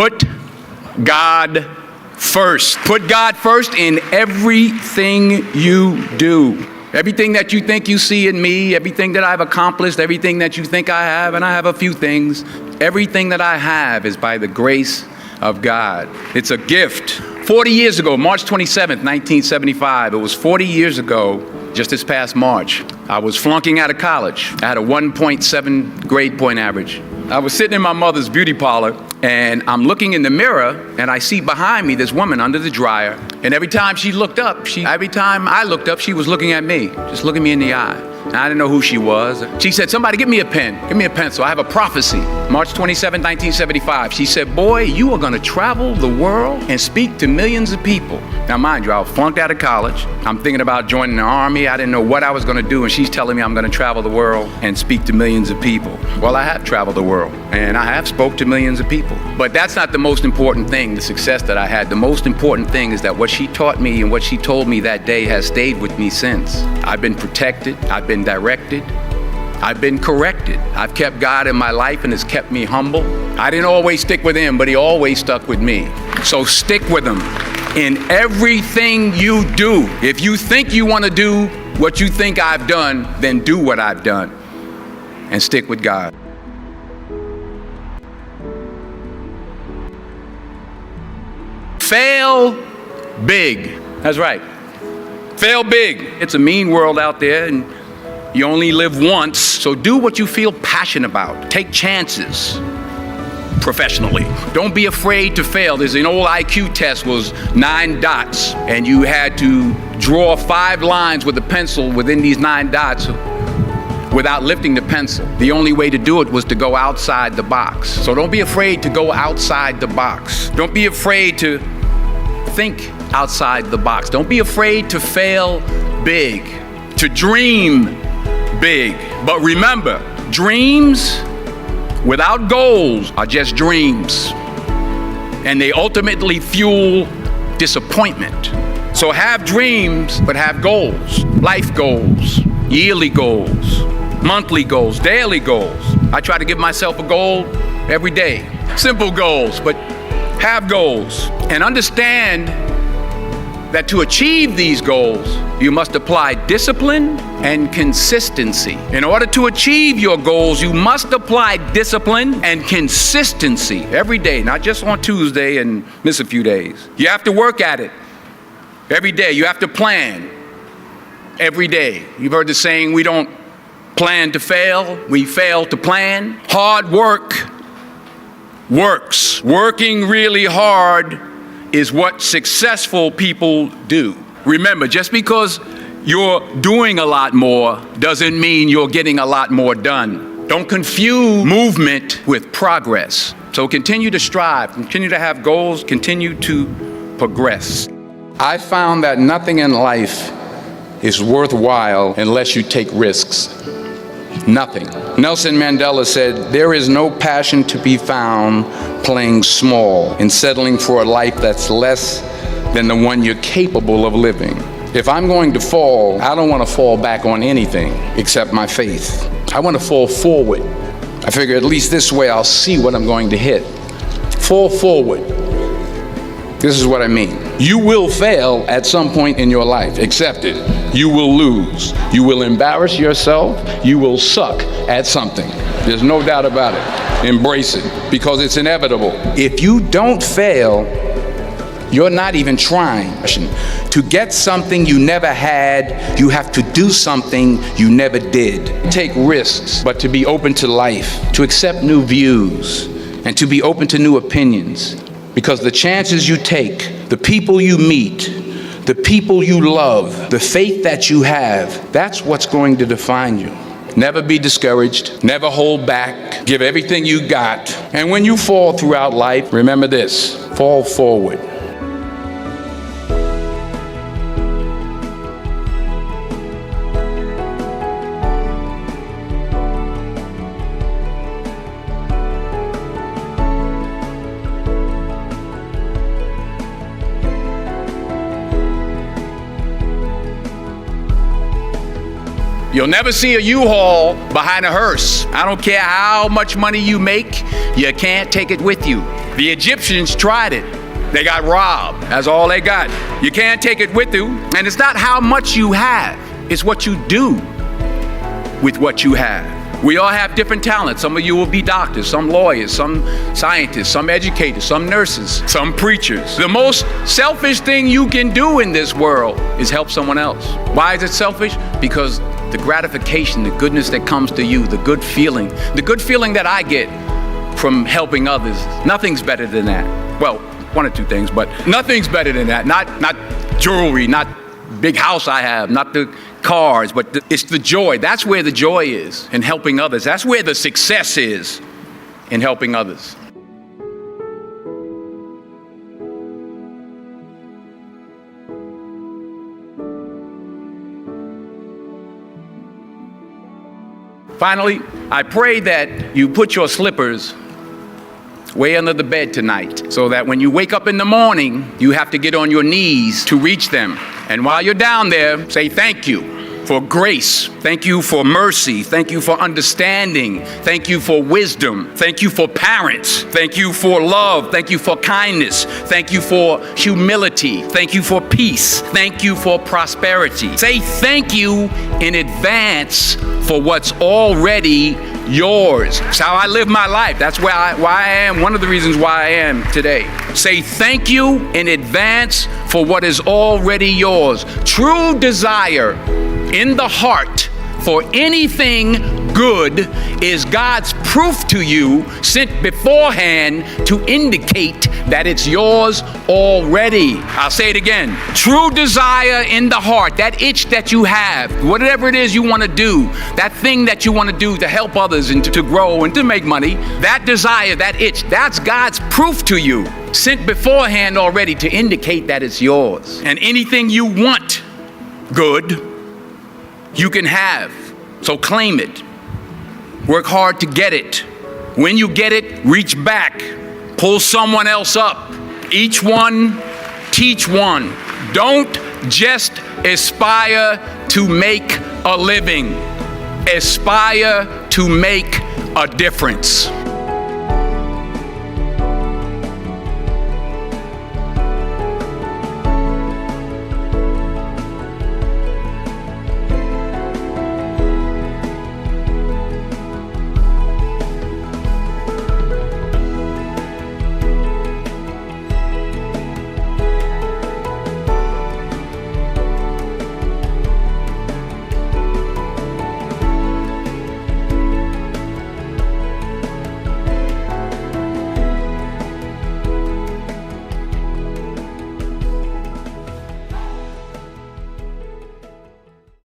Put God first. Put God first in everything you do. Everything that you think you see in me, everything that I've accomplished, everything that you think I have, and I have a few things, everything that I have is by the grace of God. It's a gift. 40 years ago, March 27th, 1975, it was 40 years ago, just this past March, I was flunking out of college. I had a 1.7 grade point average. I was sitting in my mother's beauty parlor, and I'm looking in the mirror, and I see behind me this woman under the dryer. And every time I looked up, she was looking at me, just looking me in the eye. And I didn't know who she was. She said, "Somebody give me a pen, give me a pencil. I have a prophecy." March 27, 1975. She said, "Boy, you are going to travel the world and speak to millions of people." Now, mind you, I was flunked out of college. I'm thinking about joining the Army. I didn't know what I was going to do. And she's telling me I'm going to travel the world and speak to millions of people. Well, I have traveled the world, and I have spoke to millions of people. But that's not the most important thing, the success that I had. The most important thing is that what she taught me and what she told me that day has stayed with me since. I've been protected. I've been directed. I've been corrected. I've kept God in my life, and it's kept me humble. I didn't always stick with him, but he always stuck with me. So stick with him in everything you do. If you think you want to do what you think I've done, then do what I've done and stick with God. Fail big. That's right. Fail big. It's a mean world out there, and you only live once, so do what you feel passionate about. Take chances professionally. Don't be afraid to fail. There's an old IQ test, was 9 dots, and you had to draw 5 lines with a pencil within these 9 dots without lifting the pencil. The only way to do it was to go outside the box. So don't be afraid to go outside the box. Don't be afraid to think outside the box. Don't be afraid to fail big, to dream big. But remember, dreams without goals are just dreams, and they ultimately fuel disappointment. So have dreams, but have goals. Life goals, yearly goals, monthly goals, daily goals. I try to give myself a goal every day. Simple goals, but have goals. And understand that to achieve these goals, you must apply discipline and consistency. In order to achieve your goals, you must apply discipline and consistency every day, not just on Tuesday and miss a few days. You have to work at it every day. You have to plan every day. You've heard the saying, we don't plan to fail, we fail to plan. Hard work works. Working really hard is what successful people do. Remember, just because you're doing a lot more doesn't mean you're getting a lot more done. Don't confuse movement with progress. So continue to strive, continue to have goals, continue to progress. I found that nothing in life is worthwhile unless you take risks. Nothing. Nelson Mandela said, "There is no passion to be found playing small and settling for a life that's less than the one you're capable of living." If I'm going to fall, I don't want to fall back on anything except my faith. I want to fall forward. I figure at least this way I'll see what I'm going to hit. Fall forward. This is what I mean. You will fail at some point in your life. Accept it. You will lose. You will embarrass yourself. You will suck at something. There's no doubt about it. Embrace it, because it's inevitable. If you don't fail, you're not even trying. To get something you never had, you have to do something you never did. Take risks, but to be open to life, to accept new views, and to be open to new opinions. Because the chances you take, the people you meet, the people you love, the faith that you have, that's what's going to define you. Never be discouraged, never hold back, give everything you got. And when you fall throughout life, remember this, fall forward. You'll never see a U-Haul behind a hearse. I don't care how much money you make, you can't take it with you. The Egyptians tried it. They got robbed. That's all they got. You can't take it with you. And it's not how much you have. It's what you do with what you have. We all have different talents. Some of you will be doctors, some lawyers, some scientists, some educators, some nurses, some preachers. The most selfish thing you can do in this world is help someone else. Why is it selfish? Because the gratification, the goodness that comes to you, the good feeling that I get from helping others, nothing's better than that. Well, one or two things, but nothing's better than that. Not jewelry, not big house I have, not the cars, but it's the joy. That's where the joy is, in helping others. That's where the success is, in helping others. Finally, I pray that you put your slippers way under the bed tonight, so that when you wake up in the morning, you have to get on your knees to reach them. And while you're down there, say thank you for grace. Thank you for mercy. Thank you for understanding. Thank you for wisdom. Thank you for parents. Thank you for love. Thank you for kindness. Thank you for humility. Thank you for peace. Thank you for prosperity. Say thank you in advance for what's already yours. It's how I live my life. That's why I am, one of the reasons why I am today. Say thank you in advance for what is already yours. True desire in the heart for anything good is God's proof to you, sent beforehand to indicate that it's yours already. I'll say it again. True desire in the heart, that itch that you have, whatever it is you want to do, that thing that you want to do to help others and to grow and to make money, that desire, that itch, that's God's proof to you, sent beforehand already to indicate that it's yours. And anything you want good, you can have. So claim it. Work hard to get it. When you get it, reach back. Pull someone else up. Each one, teach one. Don't just aspire to make a living. Aspire to make a difference.